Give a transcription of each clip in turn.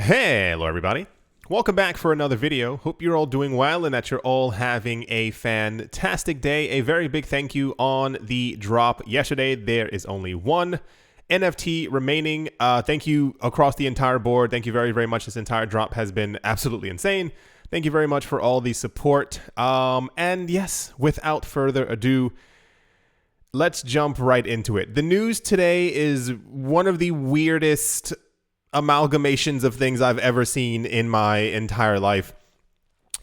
Hello everybody, welcome back for another video. Hope you're all doing well and that you're all having a fantastic day. A very big thank you on the drop yesterday. There is only one NFT remaining. Thank you across the entire board. Thank you very, very much. This entire drop has been absolutely insane. Thank you very much for all the support. And yes, without further ado, let's jump right into it. The news today is one of the weirdest amalgamations of things I've ever seen in my entire life.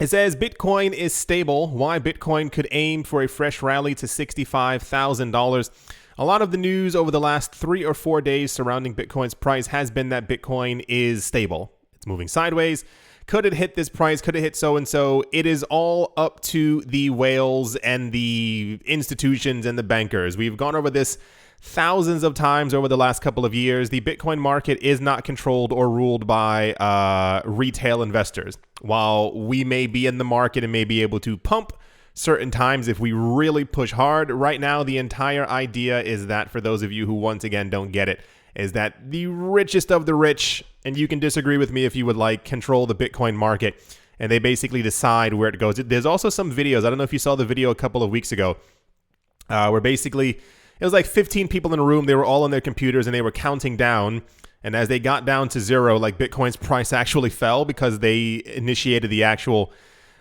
It says Bitcoin is stable. Why Bitcoin could aim for a fresh rally to $65,000. A lot of the news over the last 3 or 4 days surrounding Bitcoin's price has been that Bitcoin is stable. It's moving sideways. Could it hit this price? Could it hit so-and-so? It is all up to the whales and the institutions and the bankers. We've gone over this thousands of times over the last couple of years. The Bitcoin market is not controlled or ruled by retail investors. While we may be in the market and may be able to pump certain times if we really push hard, right now the entire idea is that, for those of you who once again don't get it, is that the richest of the rich, and you can disagree with me if you would like, control the Bitcoin market, and they basically decide where it goes. There's also some videos, I don't know if you saw the video a couple of weeks ago, where basically it was like 15 people in a room. They were all on their computers and they were counting down. And as they got down to zero, like Bitcoin's price actually fell because they initiated the actual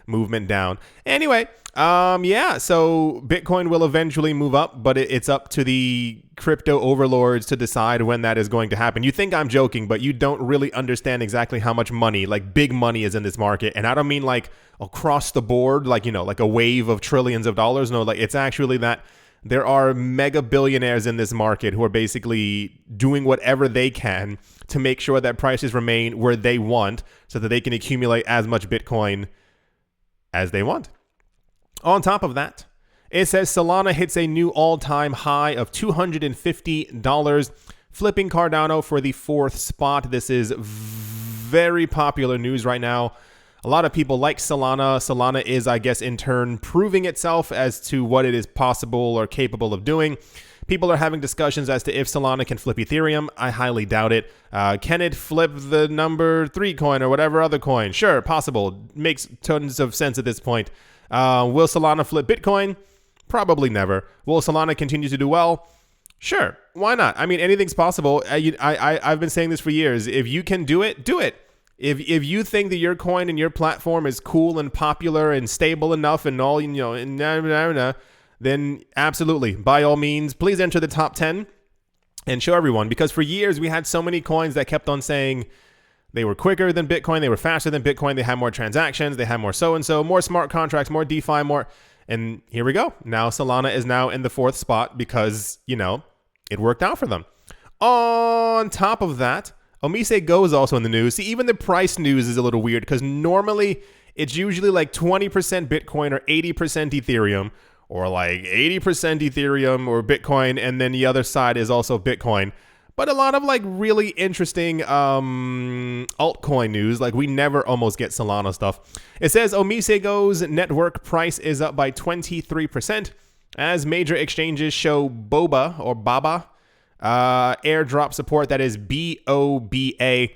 movement down. Anyway, yeah, so Bitcoin will eventually move up, but it's up to the crypto overlords to decide when that is going to happen. You think I'm joking, but you don't really understand exactly how much money, like big money, is in this market. And I don't mean like across the board, like, you know, like a wave of trillions of dollars. No, like it's actually that there are mega billionaires in this market who are basically doing whatever they can to make sure that prices remain where they want so that they can accumulate as much Bitcoin as they want. On top of that, it says Solana hits a new all-time high of $250, flipping Cardano for the 4th spot. This is very popular news right now. A lot of people like Solana. Solana is, I guess, in turn proving itself as to what it is possible or capable of doing. People are having discussions as to if Solana can flip Ethereum. I highly doubt it. Can it flip the number 3 coin or whatever other coin? Sure, possible. Makes tons of sense at this point. Will Solana flip Bitcoin? Probably never. Will Solana continue to do well? Sure, why not? I mean, anything's possible. I've been saying this for years. If you can do it, do it. If you think that your coin and your platform is cool and popular and stable enough and all, you know, then absolutely, by all means, please enter the top 10 and show everyone. Because for years, we had so many coins that kept on saying they were quicker than Bitcoin, they were faster than Bitcoin, they had more transactions, they had more so-and-so, more smart contracts, more DeFi, more. And here we go. Now Solana is now in the 4th spot because, you know, it worked out for them. On top of that, OMG Go is also in the news. See, even the price news is a little weird because normally it's usually like 20% Bitcoin or 80% Ethereum, or like 80% Ethereum or Bitcoin, and then the other side is also Bitcoin. But a lot of like really interesting altcoin news. Like we never almost get Solana stuff. It says OMG Go's network price is up by 23% as major exchanges show Boba or Baba airdrop support. That is BOBA.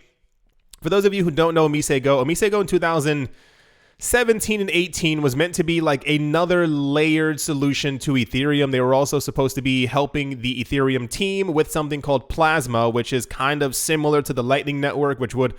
For those of you who don't know OMG Go in 2017 and 18 was meant to be like another layered solution to Ethereum. They were also supposed to be helping the Ethereum team with something called Plasma, which is kind of similar to the Lightning Network, which would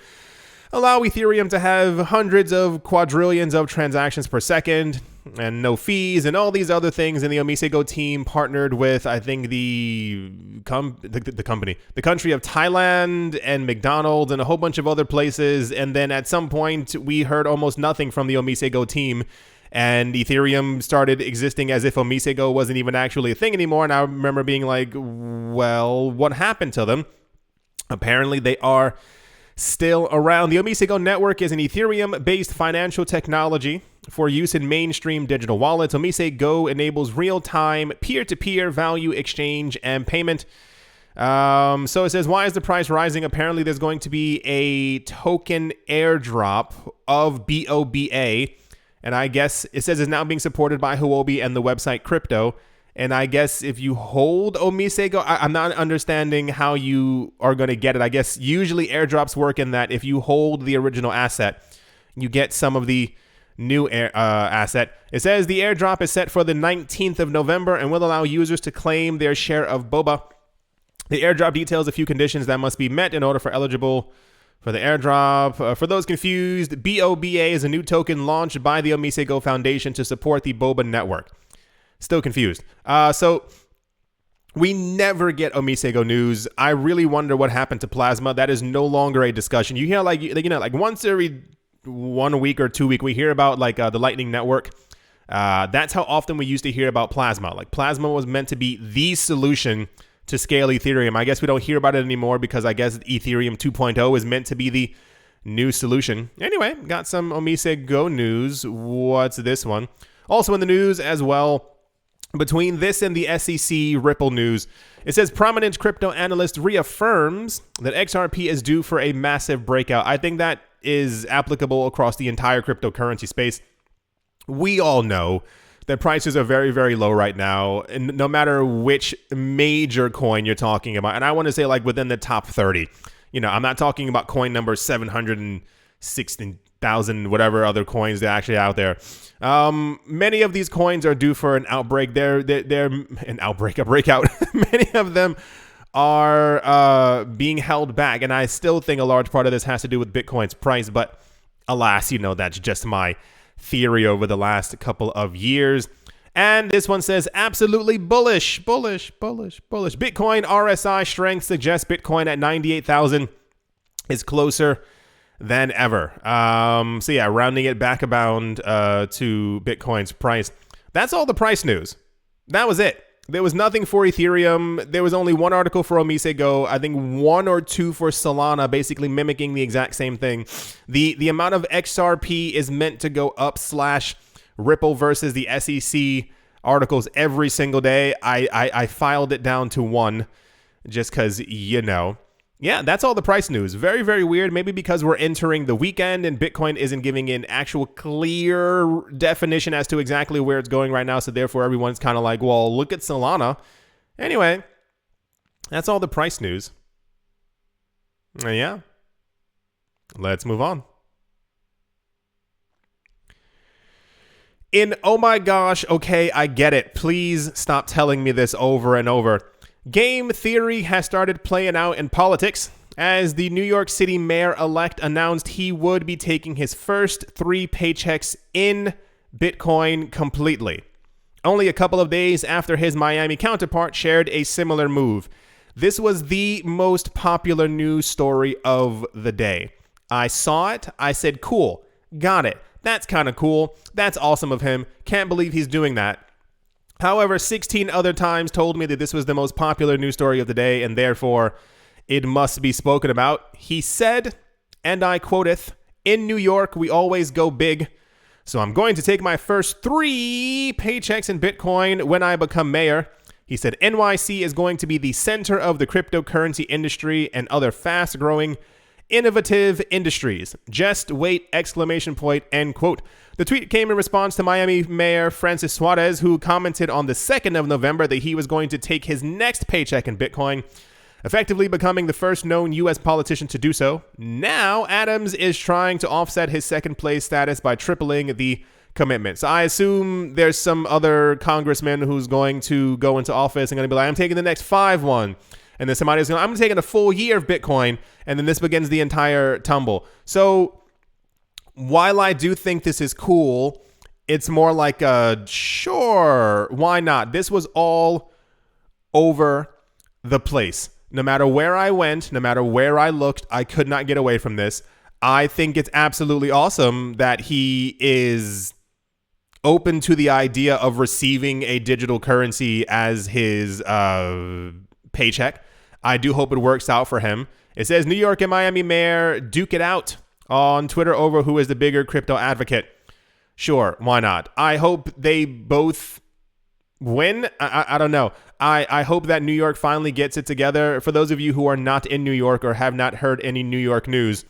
allow Ethereum to have hundreds of quadrillions of transactions per second and no fees and all these other things. And the OMG Go team partnered with, I think, the country of Thailand and McDonald's and a whole bunch of other places. And then at some point, we heard almost nothing from the OMG Go team. And Ethereum started existing as if OMG Go wasn't even actually a thing anymore. And I remember being like, well, what happened to them? Apparently, they are still around. The OMG Go network is an Ethereum-based financial technology for use in mainstream digital wallets. OMG Go enables real-time peer-to-peer value exchange and payment. So it says, why is the price rising? Apparently, there's going to be a token airdrop of BOBA, and I guess it says it's now being supported by Huobi and the website Crypto. And I guess if you hold OMG, I'm not understanding how you are going to get it. I guess usually airdrops work in that if you hold the original asset, you get some of the new asset. It says the airdrop is set for the 19th of November and will allow users to claim their share of boba. The airdrop details a few conditions that must be met in order for eligible for the airdrop. For those confused, BOBA is a new token launched by the OMG Foundation to support the boba network. Still confused. So we never get OMG news. I really wonder what happened to Plasma. That is no longer a discussion. You hear like once every 1 week or 2 weeks, we hear about the Lightning Network. That's how often we used to hear about Plasma. Like Plasma was meant to be the solution to scale Ethereum. I guess we don't hear about it anymore because I guess Ethereum 2.0 is meant to be the new solution. Anyway, got some OMG news. What's this one? Also in the news as well, between this and the SEC Ripple news, it says prominent crypto analyst reaffirms that XRP is due for a massive breakout. I think that is applicable across the entire cryptocurrency space. We all know that prices are very, very low right now, and no matter which major coin you're talking about, and I want to say like within the top 30, I'm not talking about coin number 716,000, whatever other coins that are actually out there. Many of these coins are due for an outbreak. They're an outbreak, a breakout. Many of them are being held back, and I still think a large part of this has to do with Bitcoin's price, but alas, that's just my theory over the last couple of years. And this one says absolutely bullish. Bitcoin RSI strength suggests Bitcoin at 98,000 is closer than ever. So yeah, rounding it back abound to Bitcoin's price. That's all the price news. That was it. There was nothing for Ethereum. There was only one article for OMG. I think one or two for Solana, basically mimicking the exact same thing. The amount of XRP is meant to go up / Ripple versus the SEC articles every single day. I filed it down to one just because, Yeah, that's all the price news. Very, very weird. Maybe because we're entering the weekend and Bitcoin isn't giving an actual clear definition as to exactly where it's going right now. So therefore, everyone's kind of like, well, look at Solana. Anyway, that's all the price news. Yeah. Let's move on. Oh my gosh, okay, I get it. Please stop telling me this over and over. Game theory has started playing out in politics as the New York City mayor-elect announced he would be taking his first 3 paychecks in Bitcoin completely. Only a couple of days after his Miami counterpart shared a similar move. This was the most popular news story of the day. I saw it. I said, cool, got it. That's kind of cool. That's awesome of him. Can't believe he's doing that. However, 16 other times told me that this was the most popular news story of the day, and therefore it must be spoken about. He said, and I quoteth, "In New York, we always go big. So I'm going to take my first 3 paychecks in Bitcoin when I become mayor." He said, NYC is going to be the center of the cryptocurrency industry and other fast-growing, innovative industries. Just wait, ! End quote. The tweet came in response to Miami Mayor Francis Suarez, who commented on the 2nd of November that he was going to take his next paycheck in Bitcoin, effectively becoming the first known U.S. politician to do so. Now, Adams is trying to offset his second place status by tripling the commitment. So I assume there's some other congressman who's going to go into office and going to be like, I'm taking the next 5 one. And then somebody's going, I'm taking a full year of Bitcoin. And then this begins the entire tumble. So while I do think this is cool, it's more like sure, why not? This was all over the place. No matter where I went, no matter where I looked, I could not get away from this. I think it's absolutely awesome that he is open to the idea of receiving a digital currency as his paycheck. I do hope it works out for him. It says New York and Miami mayor duke it out on Twitter over who is the bigger crypto advocate. Sure, why not? I hope they both win. I don't know. I hope that New York finally gets it together. For those of you who are not in New York or have not heard any New York news,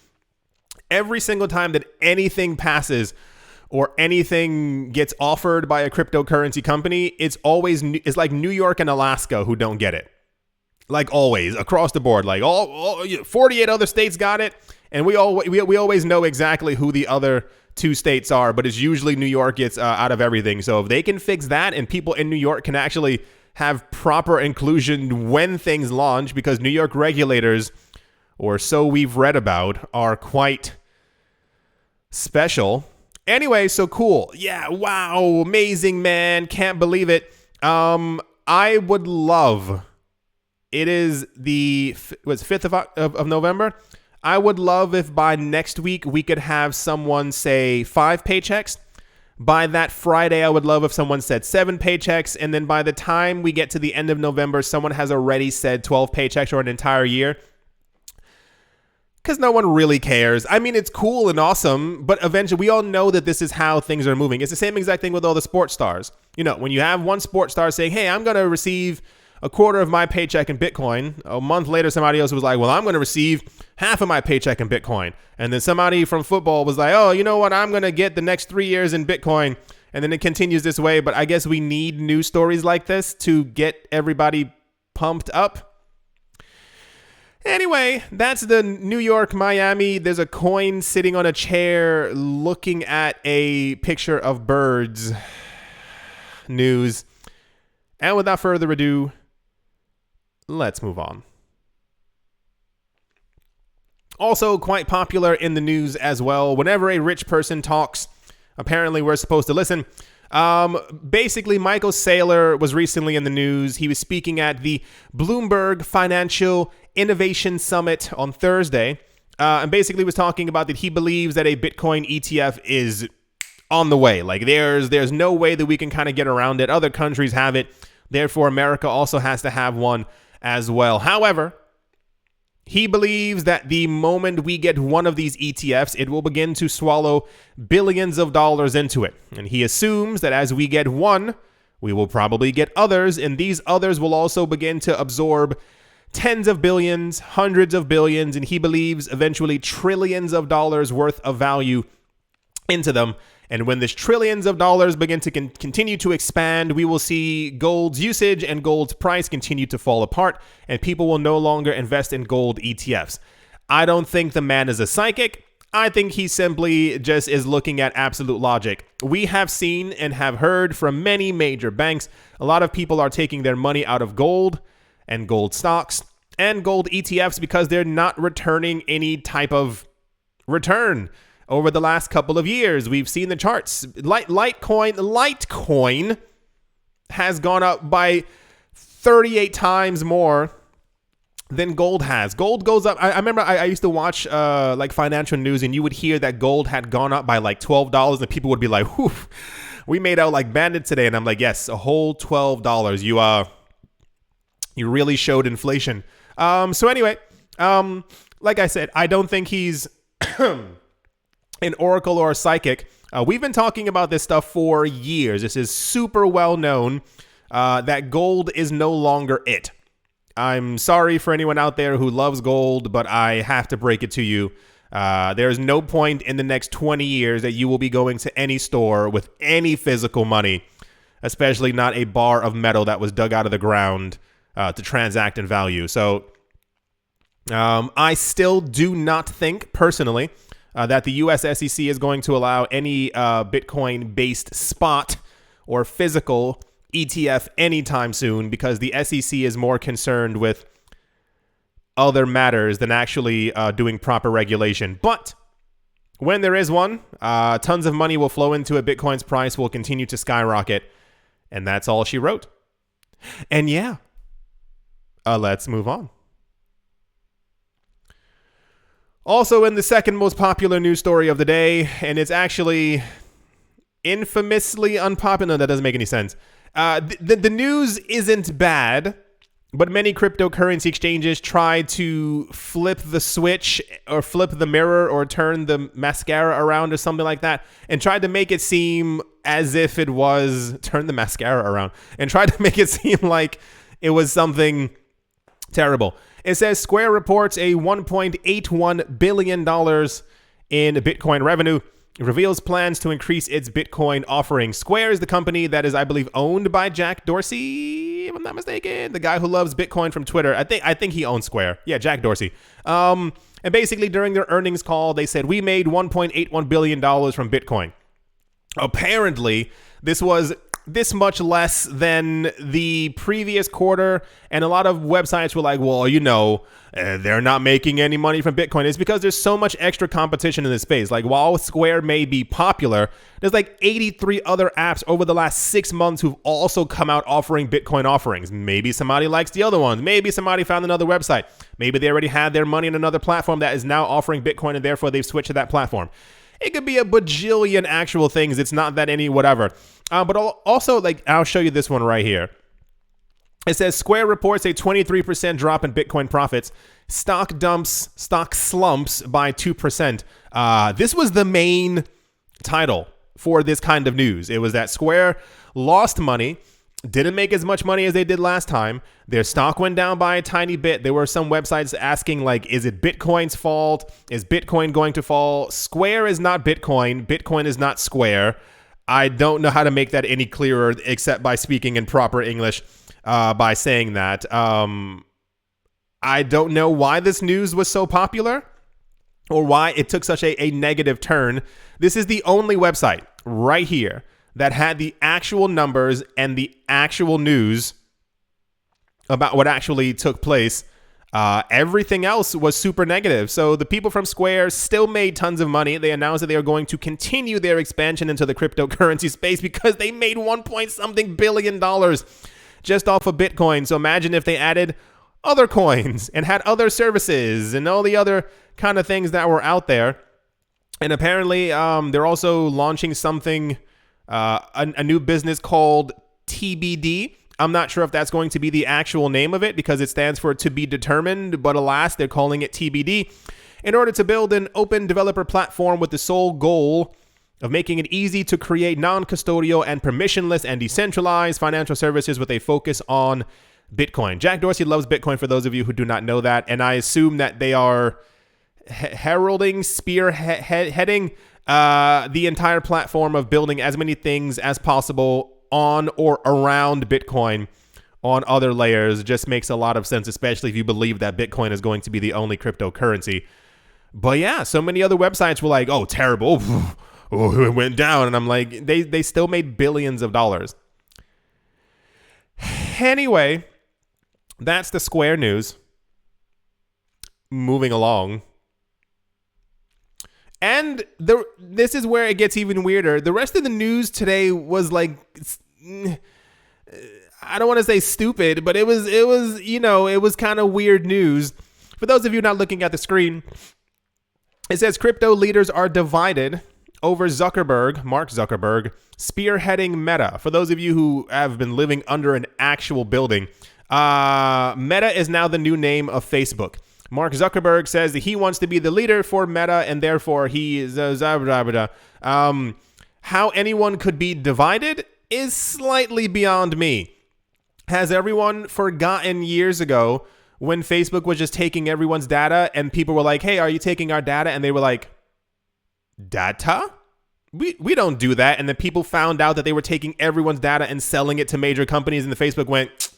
every single time that anything passes or anything gets offered by a cryptocurrency company, it's like New York and Alaska who don't get it. Like always, across the board, like all 48 other states got it, and we always know exactly who the other 2 states are, but it's usually New York gets out of everything. So if they can fix that and people in New York can actually have proper inclusion when things launch, because New York regulators, or so we've read about, are quite special. Anyway, so cool. Yeah, wow, amazing, man. Can't believe it. I would love... It is the 5th of November. I would love if by next week we could have someone say 5 paychecks. By that Friday, I would love if someone said 7 paychecks. And then by the time we get to the end of November, someone has already said 12 paychecks or an entire year. Because no one really cares. I mean, it's cool and awesome, but eventually we all know that this is how things are moving. It's the same exact thing with all the sports stars. You know, when you have one sports star saying, hey, I'm going to receive a quarter of my paycheck in Bitcoin. A month later, somebody else was like, well, I'm going to receive half of my paycheck in Bitcoin. And then somebody from football was like, oh, you know what? I'm going to get the next 3 years in Bitcoin. And then it continues this way. But I guess we need news stories like this to get everybody pumped up. Anyway, that's the New York, Miami. There's a coin sitting on a chair looking at a picture of birds news. And without further ado, let's move on. Also quite popular in the news as well. Whenever a rich person talks, apparently we're supposed to listen. Basically, Michael Saylor was recently in the news. He was speaking at the Bloomberg Financial Innovation Summit on Thursday. And basically was talking about that he believes that a Bitcoin ETF is on the way. Like there's no way that we can kind of get around it. Other countries have it. Therefore, America also has to have one as well. However, he believes that the moment we get one of these ETFs, it will begin to swallow billions of dollars into it. And he assumes that as we get one, we will probably get others, and these others will also begin to absorb tens of billions, hundreds of billions, and he believes eventually trillions of dollars worth of value into them. And when this trillions of dollars begin to continue to expand, we will see gold's usage and gold's price continue to fall apart, and people will no longer invest in gold ETFs. I don't think the man is a psychic. I think he simply just is looking at absolute logic. We have seen and have heard from many major banks, a lot of people are taking their money out of gold and gold stocks and gold ETFs because they're not returning any type of return. Over the last couple of years, we've seen the charts. Litecoin has gone up by 38 times more than gold has. Gold goes up. I remember I used to watch like financial news, and you would hear that gold had gone up by like $12, and people would be like, whew, we made out like bandits today. And I'm like, yes, a whole $12. You really showed inflation. So anyway, like I said, I don't think he's an oracle or a psychic. We've been talking about this stuff for years. This is super well known that gold is no longer it. I'm sorry for anyone out there who loves gold, but I have to break it to you. There's no point in the next 20 years that you will be going to any store with any physical money, especially not a bar of metal that was dug out of the ground to transact in value. So I still do not think personally that the US SEC is going to allow any Bitcoin-based spot or physical ETF anytime soon, because the SEC is more concerned with other matters than actually doing proper regulation. But when there is one, tons of money will flow into it. Bitcoin's price will continue to skyrocket. And that's all she wrote. And yeah, let's move on. Also in the second most popular news story of the day, and it's actually infamously unpopular. No, that doesn't make any sense. The news isn't bad, but many cryptocurrency exchanges try to flip the switch or flip the mirror or turn the mascara around or something like that, and tried to make it seem as if it was turn the mascara around and tried to make it seem like it was something terrible. It says Square reports a $1.81 billion in Bitcoin revenue. reveals plans to increase its Bitcoin offering. Square is the company that is, I believe, owned by Jack Dorsey, if I'm not mistaken, the guy who loves Bitcoin from Twitter. I think he owns Square. Yeah, Jack Dorsey. And basically during their earnings call, they said, we made $1.81 billion from Bitcoin. Apparently, this was this much less than the previous quarter, and a lot of websites were like, well, they're not making any money from Bitcoin. It's because there's so much extra competition in this space. Like, while Square may be popular, there's like 83 other apps over the last 6 months who've also come out offering Bitcoin offerings. Maybe somebody likes the other ones. Maybe somebody found another website. Maybe they already had their money in another platform that is now offering Bitcoin, and therefore they've switched to that platform. It could be a bajillion actual things. It's not that any whatever. But also, I'll show you this one right here. It says Square reports a 23% drop in Bitcoin profits. Stock slumps by 2%. This was the main title for this kind of news. It was that Square lost money, didn't make as much money as they did last time. Their stock went down by a tiny bit. There were some websites asking, is it Bitcoin's fault? Is Bitcoin going to fall? Square is not Bitcoin. Bitcoin is not Square. I don't know how to make that any clearer except by speaking in proper English by saying that. I don't know why this news was so popular or why it took such a negative turn. This is the only website right here that had the actual numbers and the actual news about what actually took place. Everything else was super negative. So the people from Square still made tons of money. They announced that they are going to continue their expansion into the cryptocurrency space because they made $1.something billion just off of Bitcoin. So imagine if they added other coins and had other services and all the other kind of things that were out there. And apparently they're also launching something, a new business called TBD. I'm not sure if that's going to be the actual name of it because it stands for to be determined, but alas, they're calling it TBD in order to build an open developer platform with the sole goal of making it easy to create non-custodial and permissionless and decentralized financial services with a focus on Bitcoin. Jack Dorsey loves Bitcoin, for those of you who do not know that, and I assume that they are heralding, spearheading the entire platform of building as many things as possible on or around Bitcoin on other layers. Just makes a lot of sense, especially if you believe that Bitcoin is going to be the only cryptocurrency. But yeah, so many other websites were like, oh, terrible. Oh, it went down. And I'm like, they still made billions of dollars. Anyway, that's the Square news. Moving along. And this is where it gets even weirder. The rest of the news today was I don't want to say stupid, but it was kind of weird news. For those of you not looking at the screen, it says crypto leaders are divided over Mark Zuckerberg, spearheading Meta. For those of you who have been living under an actual building, Meta is now the new name of Facebook. Mark Zuckerberg says that he wants to be the leader for Meta, and therefore he is how anyone could be divided is slightly beyond me. Has everyone forgotten years ago when Facebook was just taking everyone's data and people were like, hey, are you taking our data? And they were like, data? We don't do that. And then people found out that they were taking everyone's data and selling it to major companies, and the Facebook went,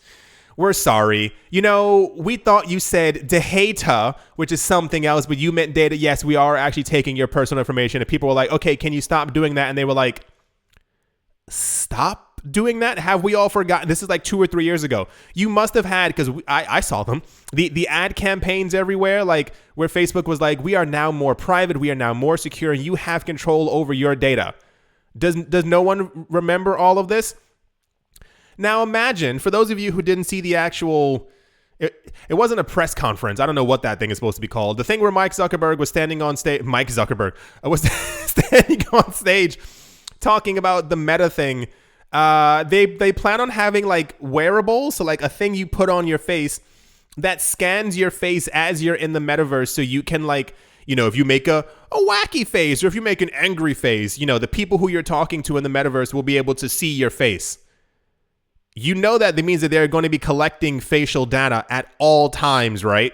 we're sorry. We thought you said data, which is something else, but you meant data. Yes, we are actually taking your personal information. And people were like, okay, can you stop doing that? And they were like, stop doing that? Have we all forgotten? This is like 2 or 3 years ago. You must have had, because I saw them, the ad campaigns everywhere, like where Facebook was like, we are now more private, we are now more secure, and you have control over your data. Does no one remember all of this? Now imagine, for those of you who didn't see the actual, it wasn't a press conference. I don't know what that thing is supposed to be called. The thing where Mark Zuckerberg was standing on stage talking about the Meta thing. They plan on having like wearables, so like a thing you put on your face that scans your face as you're in the metaverse, so you can like, if you make a wacky face or if you make an angry face, the people who you're talking to in the metaverse will be able to see your face. That means that they're going to be collecting facial data at all times, right?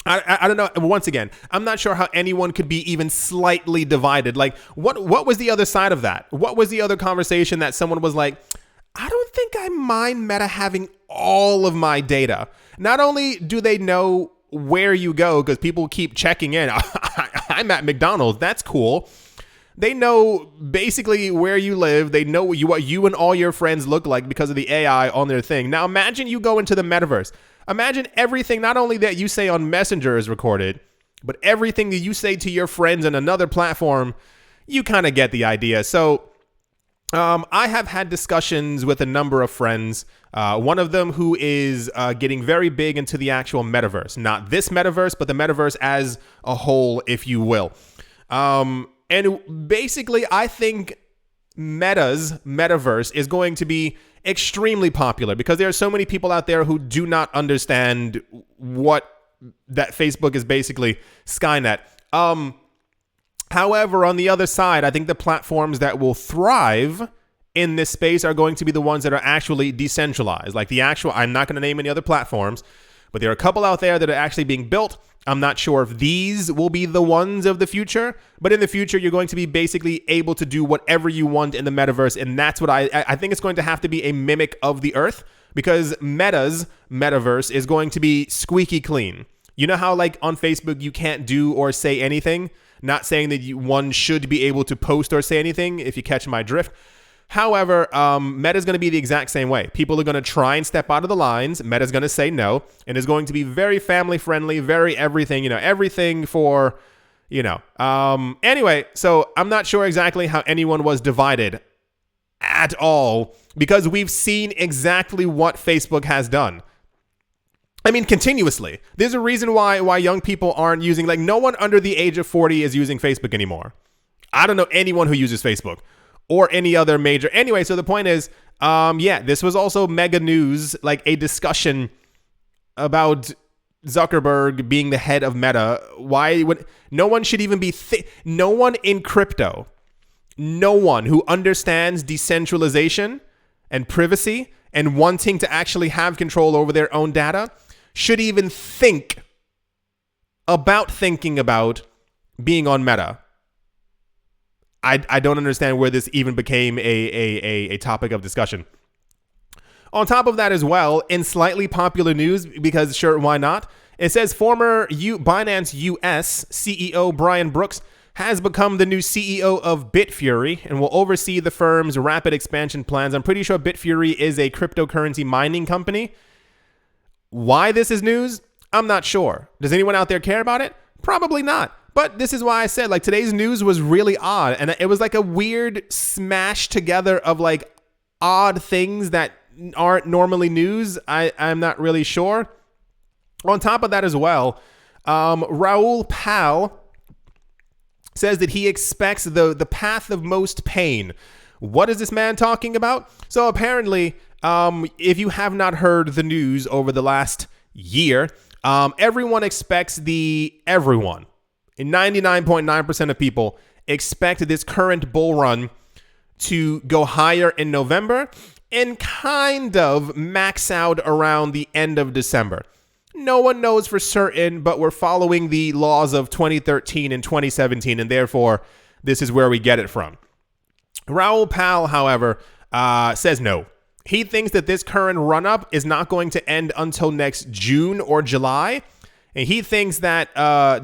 I don't know. Once again, I'm not sure how anyone could be even slightly divided. Like, what was the other side of that? What was the other conversation that someone was like, I don't think I mind Meta having all of my data. Not only do they know where you go, because people keep checking in. I'm at McDonald's. That's cool. They know basically where you live. They know what you and all your friends look like because of the AI on their thing. Now imagine you go into the metaverse. Imagine everything, not only that you say on Messenger is recorded, but everything that you say to your friends on another platform. You kind of get the idea. So I have had discussions with a number of friends. One of them who is getting very big into the actual metaverse. Not this metaverse, but the metaverse as a whole, if you will. And basically, I think Meta's metaverse is going to be extremely popular because there are so many people out there who do not understand what that Facebook is basically Skynet. However, on the other side, I think the platforms that will thrive in this space are going to be the ones that are actually decentralized. Like I'm not going to name any other platforms, but there are a couple out there that are actually being built. I'm not sure if these will be the ones of the future, but in the future, you're going to be basically able to do whatever you want in the metaverse. And that's what I think it's going to have to be a mimic of the Earth, because Meta's metaverse is going to be squeaky clean. You know how like on Facebook, you can't do or say anything? Not saying that one should be able to post or say anything, if you catch my drift. However, Meta's going to be the exact same way. People are going to try and step out of the lines. Meta's going to say no, and is going to be very family friendly, very everything, everything for, Anyway, so I'm not sure exactly how anyone was divided at all, because we've seen exactly what Facebook has done. I mean, continuously. There's a reason why young people aren't using, like, no one under the age of 40 is using Facebook anymore. I don't know anyone who uses Facebook or any other major. Anyway, so the point is, this was also mega news, like a discussion about Zuckerberg being the head of Meta. Why would no one should even be no one in crypto, no one who understands decentralization and privacy and wanting to actually have control over their own data should even think about being on Meta. I don't understand where this even became a topic of discussion. On top of that as well, in slightly popular news, because sure, why not? It says former Binance US CEO Brian Brooks has become the new CEO of Bitfury and will oversee the firm's rapid expansion plans. I'm pretty sure Bitfury is a cryptocurrency mining company. Why this is news? I'm not sure. Does anyone out there care about it? Probably not. But this is why I said, like, today's news was really odd. And it was like a weird smash together of like odd things that aren't normally news. I'm not really sure. On top of that as well, Raoul Pal says that he expects the path of most pain. What is this man talking about? So apparently, if you have not heard the news over the last year, everyone expects everyone. 99.9% of people expect this current bull run to go higher in November and kind of max out around the end of December. No one knows for certain, but we're following the laws of 2013 and 2017, and therefore this is where we get it from. Raoul Pal, however, says no. He thinks that this current run-up is not going to end until next June or July. And he thinks that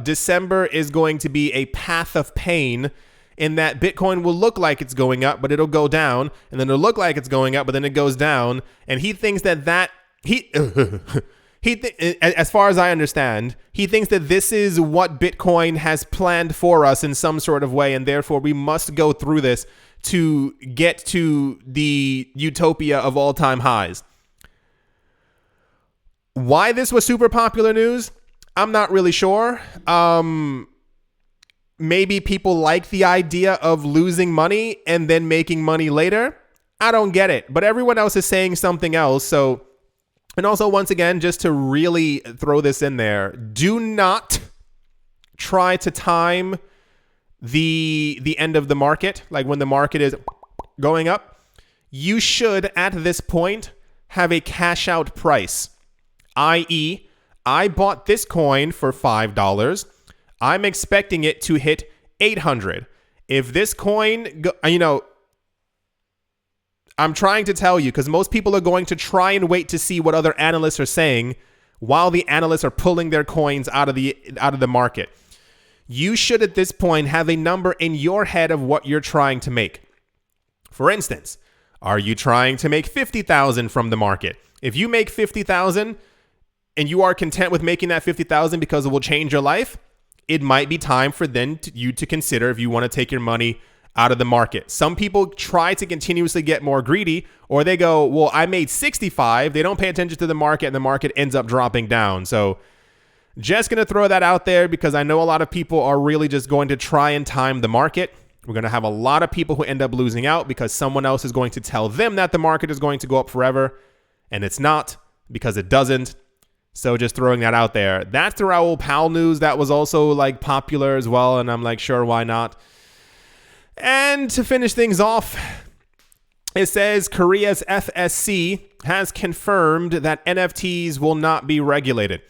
December is going to be a path of pain, in that Bitcoin will look like it's going up, but it'll go down. And then it'll look like it's going up, but then it goes down. And he thinks as far as I understand, he thinks that this is what Bitcoin has planned for us in some sort of way. And therefore, we must go through this to get to the utopia of all-time highs. Why this was super popular news? I'm not really sure. Maybe people like the idea of losing money and then making money later. I don't get it. But everyone else is saying something else. So, and also, once again, just to really throw this in there, do not try to time the end of the market, like when the market is going up. You should, at this point, have a cash out price, i.e., I bought this coin for $5. I'm expecting it to hit 800. If this coin, I'm trying to tell you, because most people are going to try and wait to see what other analysts are saying while the analysts are pulling their coins out of the market. You should at this point have a number in your head of what you're trying to make. For instance, are you trying to make 50,000 from the market? If you make 50,000 and you are content with making that 50,000 because it will change your life, it might be time for you to consider if you want to take your money out of the market. Some people try to continuously get more greedy, or they go, well, I made 65. They don't pay attention to the market, and the market ends up dropping down. So just going to throw that out there because I know a lot of people are really just going to try and time the market. We're going to have a lot of people who end up losing out because someone else is going to tell them that the market is going to go up forever, and it's not, because it doesn't. So just throwing that out there. That's the Raoul Pal news that was also like popular as well, and I'm like, sure, why not? And to finish things off, it says Korea's FSC has confirmed that NFTs will not be regulated.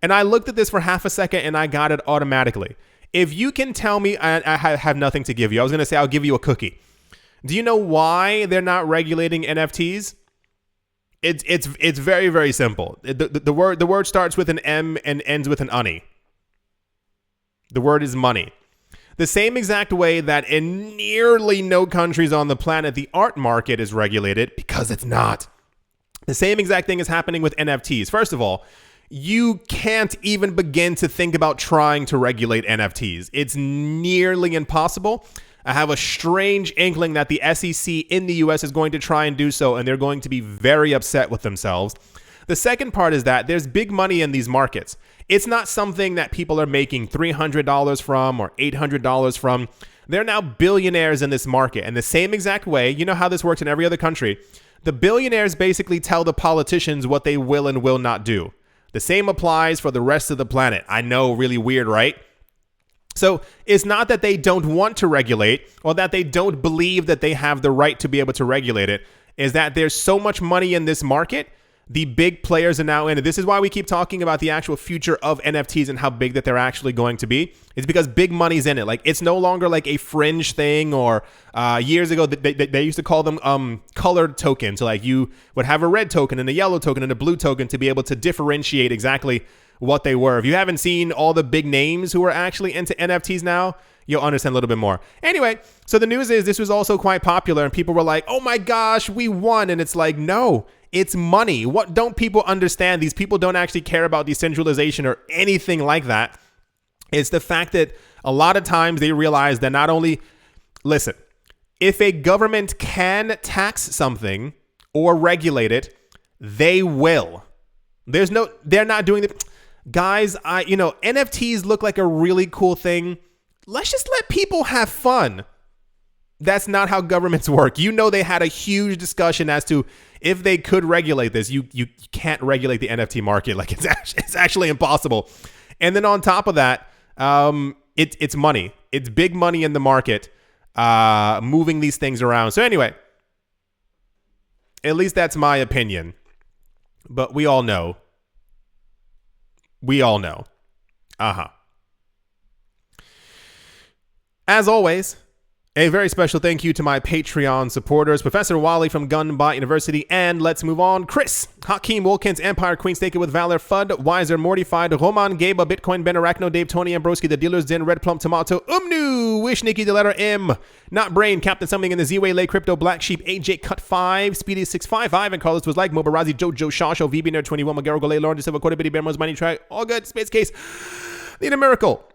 And I looked at this for half a second and I got it automatically. If you can tell me, I have nothing to give you. I was going to say I'll give you a cookie. Do you know why they're not regulating NFTs? It's very, very simple. The word starts with an M and ends with an UNI. The word is money. The same exact way that in nearly no countries on the planet the art market is regulated, because it's not. The same exact thing is happening with NFTs. First of all, you can't even begin to think about trying to regulate NFTs. It's nearly impossible. I have a strange inkling that the SEC in the US is going to try and do so, and they're going to be very upset with themselves. The second part is that there's big money in these markets. It's not something that people are making $300 from or $800 from. They're now billionaires in this market. And the same exact way, you know how this works in every other country, the billionaires basically tell the politicians what they will and will not do. The same applies for the rest of the planet. I know, really weird, right? So it's not that they don't want to regulate or that they don't believe that they have the right to be able to regulate it. Is that there's so much money in this market. The big players are now in it. This is why we keep talking about the actual future of NFTs and how big that they're actually going to be. It's because big money's in it. Like, it's no longer like a fringe thing, or years ago they used to call them colored tokens. So like you would have a red token and a yellow token and a blue token to be able to differentiate exactly what they were. If you haven't seen all the big names who are actually into NFTs now, you'll understand a little bit more. Anyway, so the news is this was also quite popular and people were like, oh my gosh, we won. And it's like, no, it's money. What don't people understand? These people don't actually care about decentralization or anything like that. It's the fact that a lot of times they realize that not only, listen, if a government can tax something or regulate it, they will. They're not doing it. Guys, NFTs look like a really cool thing. Let's just let people have fun. That's not how governments work. You know, they had a huge discussion as to if they could regulate this. You can't regulate the NFT market. Like, it's actually impossible. And then on top of that, it's money. It's big money in the market, moving these things around. So anyway, at least that's my opinion. But we all know. As always, a very special thank you to my Patreon supporters, Professor Wally from Gunbot University, and let's move on, Chris, Hakeem Wilkins, Empire Queen, Stake It With Valor, Fudd, Wiser, Mortified, Roman, Gaba, Bitcoin, Ben Arachno, Dave, Tony, Ambroski, The Dealer's Den, Red Plum, Tomato, Umnu, Wish, Nikki, the letter M, Not Brain, Captain Something in the Z-Way, Lay, Crypto, Black Sheep, AJ, Cut 5, Speedy 655, and Carlos was like, Mobarazi, Jojo, Shasho, VB Nerd 21, Magaro, Golay, Lauren, Silva, Quarter Bitty, Bearmos, Money Try, all good, Space Case, Need a Miracle.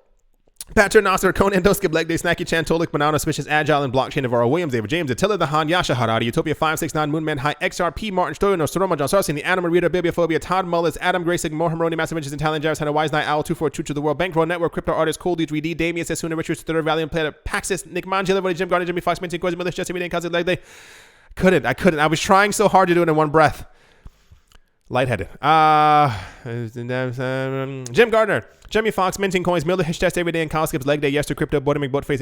Patrick Nasser, Conan Doskip, Leg Day, Snacky Chan, Tolik, Banana, Suspicious, Agile, and Blockchain, Navarro, Williams, David James, Attila, the Han, Yasha, Harari, Utopia 569, Moonman, High, XRP, Martin Stoyer, Nostromo, John Sarsi, the Animal Reader, Bibliophobia, Todd Mullis, Adam Grayson, Mohamroni, Massive Inches, and Talent Jars, Hannah Wise Night, Owl, 242 to the World, Bankroll Network, Crypto Artist, Cold 3D, Damien, Sasuna, Richards, Third Valiant, Player, Paxis, Nick Manjila, Jim Garner, Jimmy Fox, Minty, Cozy, Milish, Jesse, Meeting, Kazi, Leg Day. I couldn't. I was trying so hard to do it in one breath. Lightheaded. Jim Gardner, Jimmy Fox, Minting Coins, Miller, Hish Test every day, and Kyle Skips, Leg Day, Yes to Crypto, Bodemic Buttface,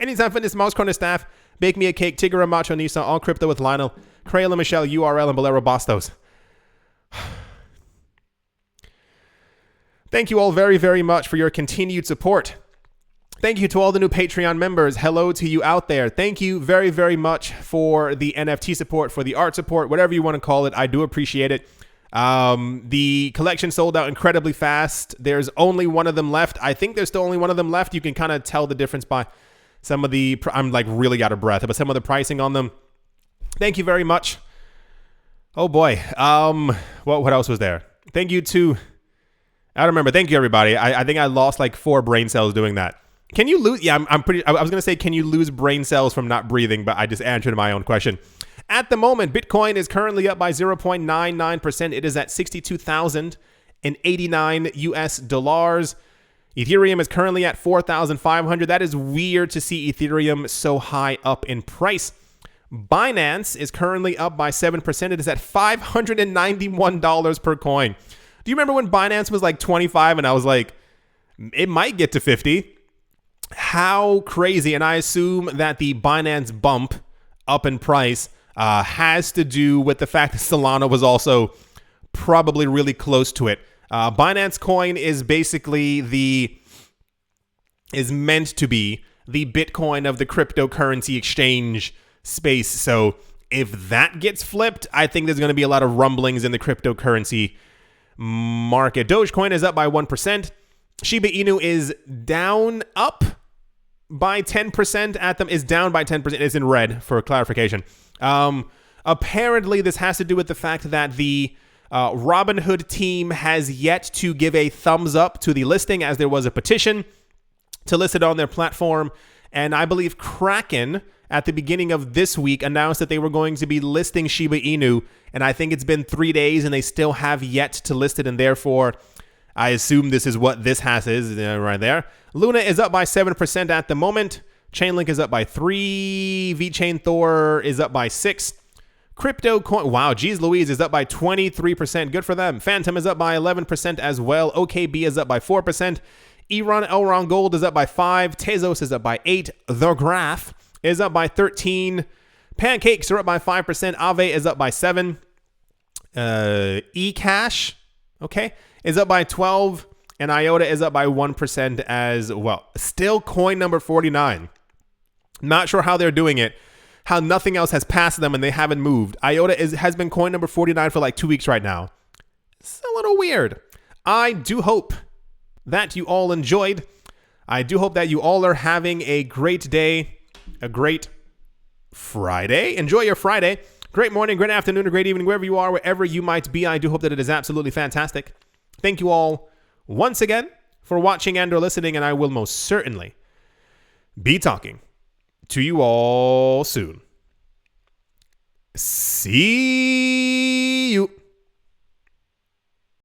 Anytime Fitness, Mouse Corner Staff, Bake Me a Cake, Tigger, Macho, Nisa, All Crypto with Lionel, Crayola, Michelle, URL, and Bolero Bastos. Thank you all very, very much for your continued support. Thank you to all the new Patreon members. Hello to you out there. Thank you very, very much for the NFT support, for the art support, whatever you want to call it. I do appreciate it. The collection sold out incredibly fast. There's only one of them left. I think there's still only one of them left. You can kind of tell the difference by some of the, I'm like really out of breath, but some of the pricing on them. Thank you very much. Oh boy. What else was there? Thank you to, I don't remember. Thank you everybody. I think I lost like 4 brain cells doing that. Can you lose? Yeah, I was going to say, can you lose brain cells from not breathing? But I just answered my own question. At the moment, Bitcoin is currently up by 0.99%. It is at 62,089 US dollars. Ethereum is currently at 4,500. That is weird to see Ethereum so high up in price. Binance is currently up by 7%. It is at $591 per coin. Do you remember when Binance was like 25 and I was like, it might get to 50? How crazy. And I assume that the Binance bump up in price has to do with the fact that Solana was also probably really close to it. Binance coin is basically is meant to be the Bitcoin of the cryptocurrency exchange space. So if that gets flipped, I think there's going to be a lot of rumblings in the cryptocurrency market. Dogecoin is up by 1%. Shiba Inu is down by 10% is down by 10%. It's in red for clarification. Apparently this has to do with the fact that the Robinhood team has yet to give a thumbs up to the listing, as there was a petition to list it on their platform. And I believe Kraken at the beginning of this week announced that they were going to be listing Shiba Inu. And I think it's been 3 days and they still have yet to list it. And therefore, I assume this is what this is right there. Luna is up by 7% at the moment. Chainlink is up by 3. VeChain Thor is up by 6. Crypto coin, wow, geez Louise, is up by 23%. Good for them. Phantom is up by 11% as well. OKB is up by 4%. Elron Gold is up by 5. Tezos is up by 8. The Graph is up by 13. Pancakes are up by 5%. Aave is up by 7. eCash, okay, is up by 12. And IOTA is up by 1% as well. Still coin number 49. Not sure how they're doing it. How nothing else has passed them and they haven't moved. IOTA has been coin number 49 for like 2 weeks right now. It's a little weird. I do hope that you all enjoyed. I do hope that you all are having a great day, a great Friday. Enjoy your Friday. Great morning, great afternoon, or great evening, wherever you are, wherever you might be. I do hope that it is absolutely fantastic. Thank you all once again for watching and or listening, and I will most certainly be talking to you all soon. See you.